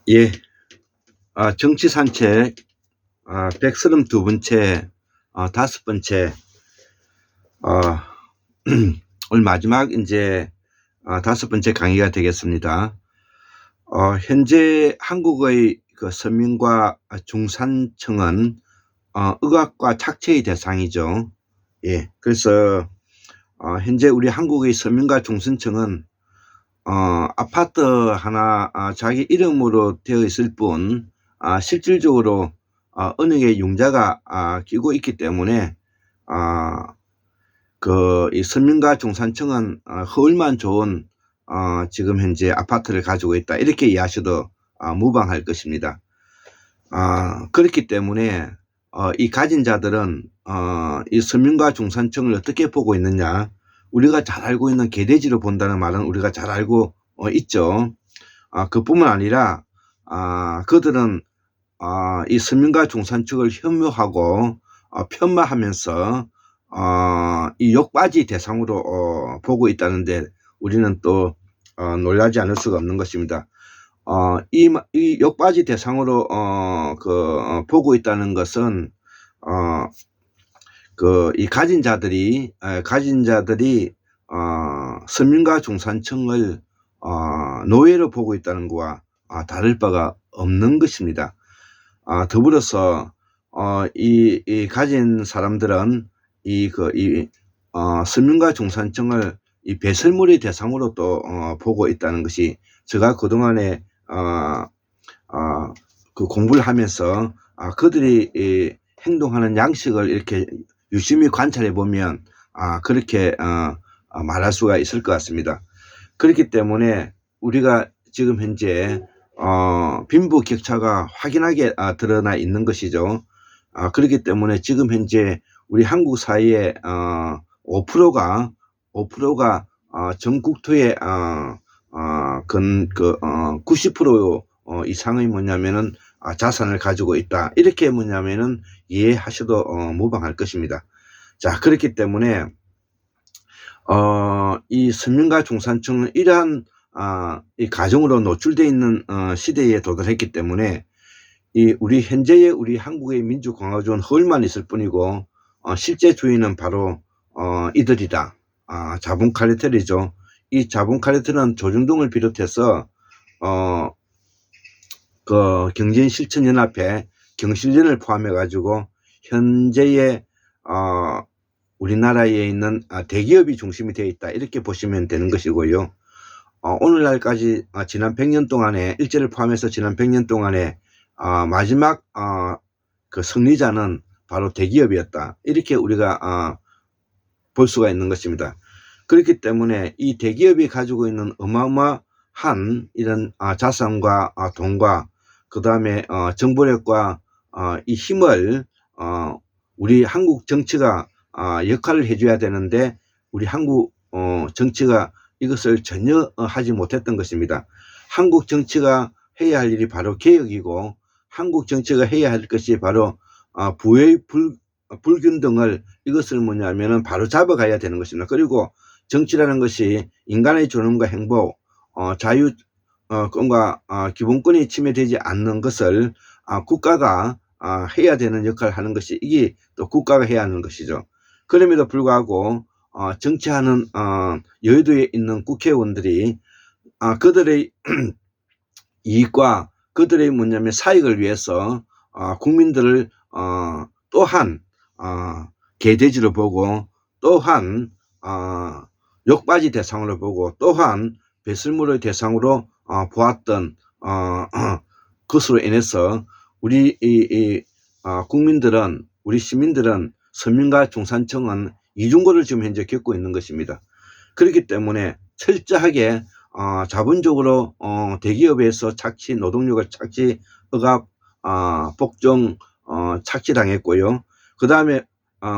예, 정치 산책 132번째, 5번째, 오늘 마지막 이제 5번째 강의가 되겠습니다. 현재 한국의 그 서민과 중산층은 억압과 착취의 대상이죠. 예, 그래서 현재 우리 한국의 서민과 중산층은 아파트 하나 자기 이름으로 되어 있을 뿐 실질적으로 어느 게 융자가 끼고 있기 때문에 이 서민과 중산층은 허울만 좋은 지금 현재 아파트를 가지고 있다, 이렇게 이해하셔도 무방할 것입니다. 그렇기 때문에 이 가진 자들은 이 서민과 중산층을 어떻게 보고 있느냐, 우리가 잘 알고 있는 개돼지로 본다는 말은 우리가 잘 알고 있죠. 그뿐만 아니라 그들은 이 서민과 중산층을 혐오하고 편마하면서 이 욕바지 대상으로 보고 있다는데 우리는 또 놀라지 않을 수가 없는 것입니다. 이 욕바지 대상으로 보고 있다는 것은 이 가진 자들이 서민과 중산층을 노예로 보고 있다는 것과 다를 바가 없는 것입니다. 더불어서 이 가진 사람들은 서민과 중산층을 이 배설물의 대상으로 또 보고 있다는 것이, 제가 그동안에 그 공부를 하면서 그들이 행동하는 양식을 이렇게 유심히 관찰해 보면 그렇게 말할 수가 있을 것 같습니다. 그렇기 때문에 우리가 지금 현재 빈부격차가 확연하게 드러나 있는 것이죠. 그렇기 때문에 지금 현재 우리 한국 사회의 5%가 전 국토의 90% 이상의 뭐냐면은 자산을 가지고 있다, 이렇게 뭐냐면은 이해하셔도 무방할 것입니다. 자, 그렇기 때문에 이 서민과 중산층은 이러한 이 가정으로 노출되어 있는 시대에 도달했기 때문에 우리 현재의 우리 한국의 민주공화국은 헐만 있을 뿐이고 실제 주인은 바로 이들이다. 자본 카르텔이죠. 이 자본 카르텔은 조중동을 비롯해서 그 경제인실천연합회, 경실련을 포함해 가지고 현재의 우리나라에 있는 대기업이 중심이 되어 있다, 이렇게 보시면 되는 것이고요. 오늘날까지 지난 100년 동안에, 일제를 포함해서 지난 100년 동안에 마지막 그 승리자는 바로 대기업이었다, 이렇게 우리가 볼 수가 있는 것입니다. 그렇기 때문에 이 대기업이 가지고 있는 어마어마한 이런 자산과 돈과 그 다음에 정보력과 이 힘을 우리 한국 정치가 역할을 해줘야 되는데, 우리 한국 정치가 이것을 전혀 하지 못했던 것입니다. 한국 정치가 해야 할 일이 바로 개혁이고, 한국 정치가 해야 할 것이 바로 부의 불균등을, 이것을 뭐냐면은 바로 잡아가야 되는 것입니다. 그리고 정치라는 것이 인간의 존엄과 행복, 자유권과 기본권이 침해되지 않는 것을 국가가 해야 되는 역할을 하는 것이, 이게 또 국가가 해야 하는 것이죠. 그럼에도 불구하고 정치하는 여의도에 있는 국회의원들이 그들의 이익과 그들의 뭐냐면 사익을 위해서 국민들을 또한 개돼지로 보고, 또한 욕바지 대상으로 보고, 또한 배설물의 대상으로 보았던 것으로 인해서 우리 국민들은, 우리 시민들은, 서민과 중산층은 이중고를 지금 현재 겪고 있는 것입니다. 그렇기 때문에 철저하게 자본적으로 대기업에서 착취, 노동력을 착취, 억압, 복종 착취당했고요. 그 다음에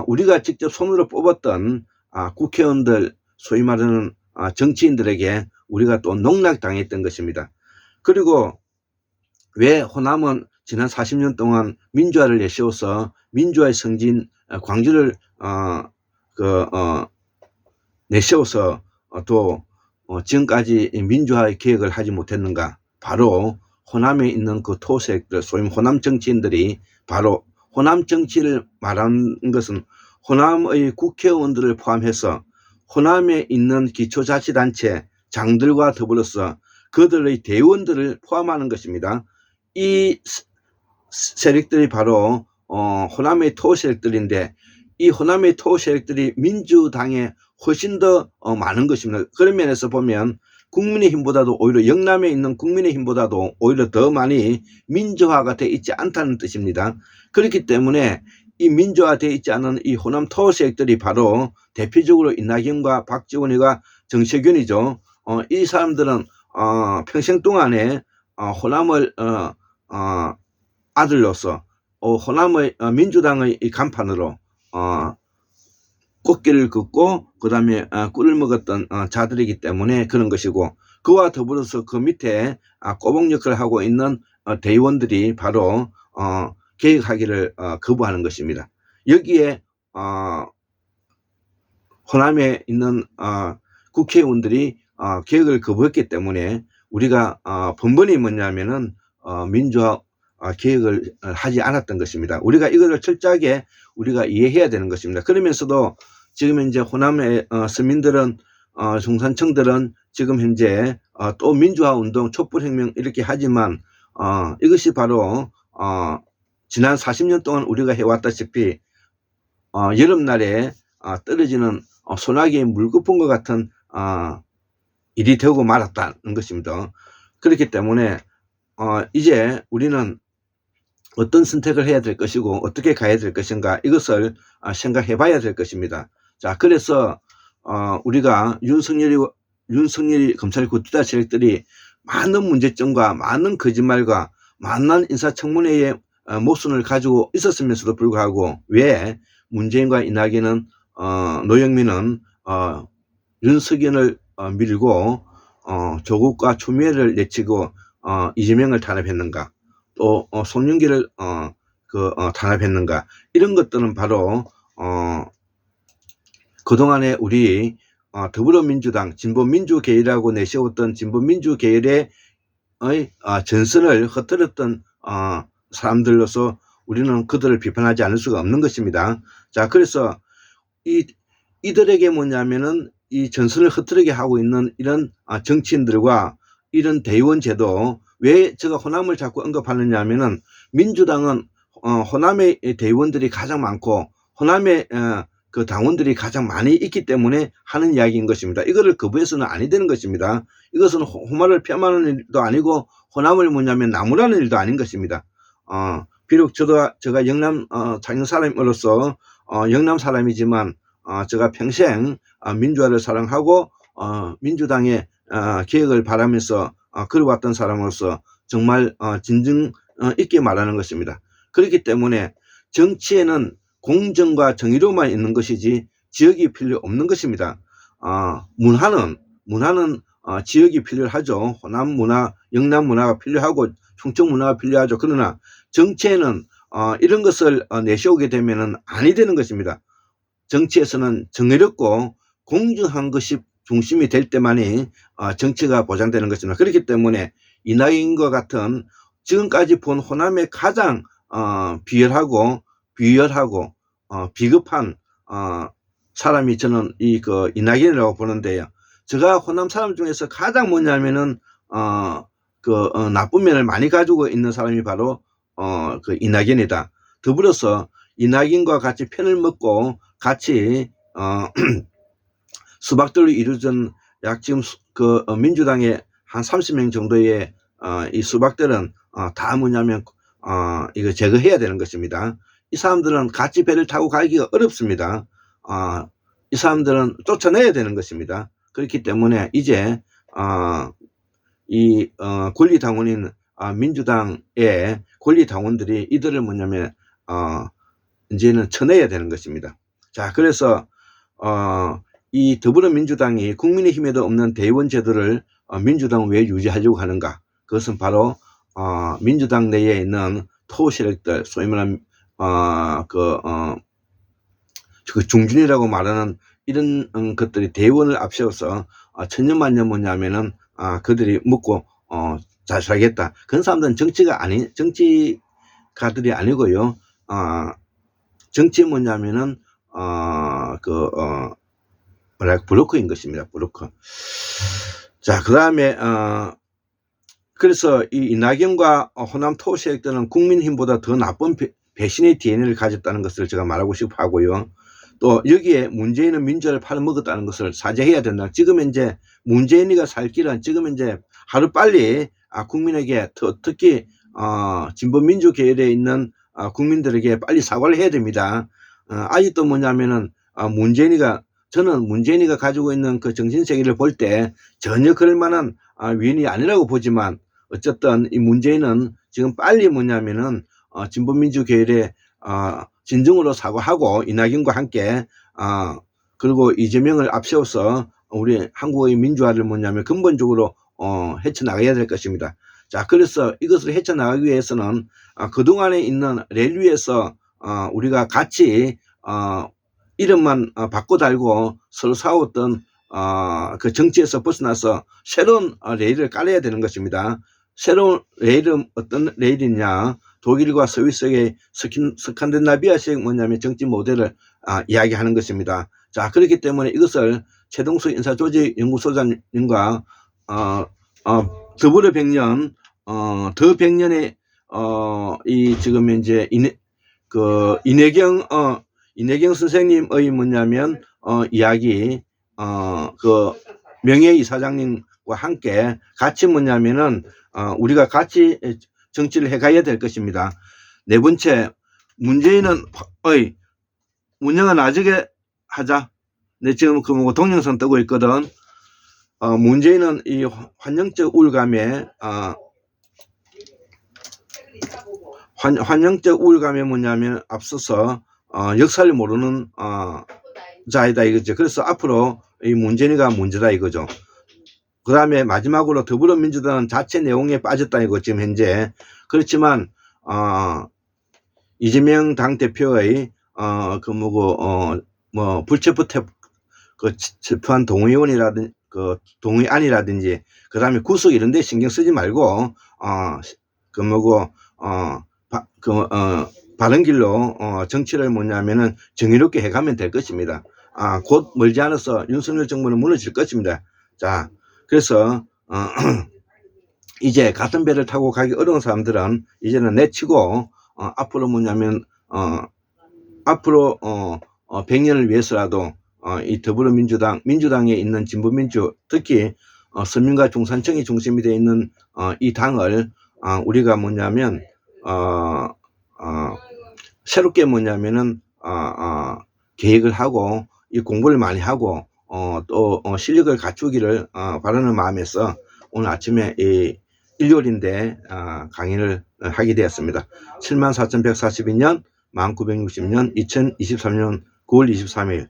우리가 직접 손으로 뽑았던 국회의원들, 소위 말하는 정치인들에게 우리가 또 농락당했던 것입니다. 그리고 왜 호남은 지난 40년 동안 민주화를 내세워서 민주화의 성진 광주를 내세워서 또 지금까지 민주화 개혁을 하지 못했는가? 바로 호남에 있는 그 토색들, 소위 호남 정치인들이 바로 호남 정치를 말하는 것은 호남의 국회의원들을 포함해서 호남에 있는 기초자치단체 장들과 더불어서 그들의 대의원들을 포함하는 것입니다. 이 세력들이 바로 호남의 토세력들인데 이 호남의 토세력들이 민주당에 훨씬 더 많은 것입니다. 그런 면에서 보면 국민의힘보다도 오히려 영남에 있는 국민의힘보다도 오히려 더 많이 민주화가 되어 있지 않다는 뜻입니다. 그렇기 때문에 이 민주화되어 있지 않은 이 호남 토세력들이 바로 대표적으로 이낙연과 박지원이가 정세균이죠. 이 사람들은 평생 동안에 호남을 아들로서 호남의 민주당의 간판으로 꽃길을 걷고 그 다음에 꿀을 먹었던 자들이기 때문에 그런 것이고, 그와 더불어서 그 밑에 꼬봉 역할을 하고 있는 대의원들이 바로 개혁하기를 거부하는 것입니다. 여기에 호남에 있는 국회의원들이 개혁을 거부했기 때문에 우리가 번번이 뭐냐면은 민주화 개혁을 하지 않았던 것입니다. 우리가 이것을 철저하게 우리가 이해해야 되는 것입니다. 그러면서도 지금 현재 호남의 서민들은 중산층들은 지금 현재 또 민주화 운동 촛불혁명 이렇게 하지만 이것이 바로 지난 40년 동안 우리가 해왔다시피 여름날에 떨어지는 소나기에 물 덮은 것 같은 일이 되고 말았다는 것입니다. 그렇기 때문에 이제 우리는 어떤 선택을 해야 될 것이고 어떻게 가야 될 것인가, 이것을 생각해 봐야 될 것입니다. 자, 그래서 우리가 윤석열이 검찰구티다 세력들이 많은 문제점과 많은 거짓말과 많은 인사청문회의 모순을 가지고 있었으면서도 불구하고 왜 문재인과 이낙연은 노영민은 윤석열을 밀고 조국과 추미애를 내치고 이재명을 탄압했는가, 또 송영길을 탄압했는가. 이런 것들은 바로 그동안에 우리 더불어민주당 진보민주계열이라고 내세웠던 진보민주계열의 전선을 흐트렸던 사람들로서 우리는 그들을 비판하지 않을 수가 없는 것입니다. 자, 그래서 이들에게 뭐냐면은 이 전선을 흐트리게 하고 있는 이런 정치인들과 이런 대의원 제도, 왜 제가 호남을 자꾸 언급하느냐 하면은 민주당은 호남의 대의원들이 가장 많고 호남의 그 당원들이 가장 많이 있기 때문에 하는 이야기인 것입니다. 이거를 거부해서는 아니 되는 것입니다. 이것은 호남을 폄하하는 일도 아니고 호남을 뭐냐면 나무라는 일도 아닌 것입니다. 비록 제가 영남 장영 사람으로서 영남 사람이지만 제가 평생 민주화를 사랑하고 민주당의 개혁을 바라면서 걸어왔던 사람으로서 정말 진정 있게 말하는 것입니다. 그렇기 때문에 정치에는 공정과 정의로만 있는 것이지 지역이 필요 없는 것입니다. 문화는 지역이 필요하죠. 호남 문화, 영남 문화가 필요하고 충청 문화가 필요하죠. 그러나 정치에는 이런 것을 내세우게 되면은 아니 되는 것입니다. 정치에서는 정의롭고 공정한 것이 중심이 될 때만이 정치가 보장되는 것입니다. 그렇기 때문에 이낙연과 같은 지금까지 본 호남의 가장 비열하고 비겁한 사람이 저는 이낙연이라고 보는데요. 제가 호남 사람 중에서 가장 뭐냐면은 나쁜 면을 많이 가지고 있는 사람이 바로 이낙연이다. 더불어서 이낙연과 같이 편을 먹고 같이 수박들로 이루어진 약 지금 민주당의 한 30명 정도의 이 수박들은 다 뭐냐면 이거 제거해야 되는 것입니다. 이 사람들은 같이 배를 타고 가기가 어렵습니다. 이 사람들은 쫓아내야 되는 것입니다. 그렇기 때문에 이제 이 권리당원인 민주당의 권리당원들이 이들을 뭐냐면 이제는 쳐내야 되는 것입니다. 자, 그래서 이 더불어민주당이 국민의힘에도 없는 대의원 제도를 민주당은 왜 유지하려고 하는가? 그것은 바로 민주당 내에 있는 토세력들, 소위 말하는 그 중진이라고 말하는 이런 것들이 대원을 앞세워서 천년만년 뭐냐면은 그들이 먹고 잘 살겠다. 그런 사람들은 정치가들이 아니고요. 정치 뭐냐면은 브로커인 것입니다. 브로커. 자, 그 다음에 그래서 이 이낙연과 호남 토 세력들은 국민힘보다 더 나쁜 배신의 DNA를 가졌다는 것을 제가 말하고 싶어 하고요. 또 여기에 문재인은 민주화를 팔아먹었다는 것을 사죄해야 된다. 지금 이제 문재인이가 살 길은 지금 이제 하루빨리 국민에게 특히 진보민주 계열에 있는 국민들에게 빨리 사과를 해야 됩니다. 아직도 뭐냐면은 저는 문재인이가 가지고 있는 그 정신세계를 볼 때 전혀 그럴 만한 위인이 아니라고 보지만 어쨌든 이 문재인은 지금 빨리 뭐냐면은 진보민주 계열에 진정으로 사과하고 이낙연과 함께 그리고 이재명을 앞세워서 우리 한국의 민주화를 뭐냐면 근본적으로 헤쳐나가야 될 것입니다. 자, 그래서 이것을 헤쳐나가기 위해서는 그동안에 있는 레일 위에서 우리가 같이 이름만 바꿔 달고 서로 싸웠던 그 정치에서 벗어나서 새로운 레일을 깔아야 되는 것입니다. 새로운 레일은 어떤 레일이냐? 독일과 스위스의 스칸디나비아식 뭐냐면 정치 모델을 이야기하는 것입니다. 자, 그렇기 때문에 이것을 최동수 인사조직연구소장님과 더불어 100년 더 100년의 이 지금 이제 이내경 선생님의 뭐냐면 이야기 그 명예이사장님과 함께 같이 뭐냐면은 우리가 같이 정치를 해가야 될 것입니다. 네 번째, 문재인은 문영아 나중에 하자. 내 지금 그 동영상 뜨고 있거든. 문재인은 이 환영적 우울감에 뭐냐면 앞서서 역사를 모르는 자이다 이거죠. 그래서 앞으로 이 문재인이가 문제다 이거죠. 그 다음에 마지막으로 더불어민주당은 자체 내용에 빠졌다 이거 지금 현재. 그렇지만 이재명 당대표의 불체포 체포한 동의원이라든지 동의안이라든지 그 다음에 구속 이런 데 신경 쓰지 말고 바른 길로 정치를 뭐냐면은 정의롭게 해가면 될 것입니다. 곧 멀지 않아서 윤석열 정부는 무너질 것입니다. 자, 그래서 이제 같은 배를 타고 가기 어려운 사람들은 이제는 내치고 앞으로 뭐냐면 앞으로 100년을 위해서라도 이 민주당에 있는 진보민주, 특히 서민과 중산층이 중심이 되어 있는 이 당을 우리가 뭐냐면 새롭게 뭐냐면은 계획을 하고 이 공부를 많이 하고 또 실력을 갖추기를 바라는 마음에서 오늘 아침에 일요일인데 강의를 하게 되었습니다. 74,142년 1960년 2023년 9월 23일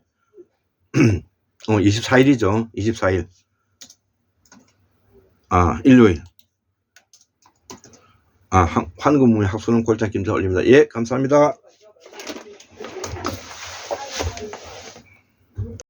24일이죠. 24일 일요일 황금무의 학수는 골장 김자 올립니다. 예, 감사합니다.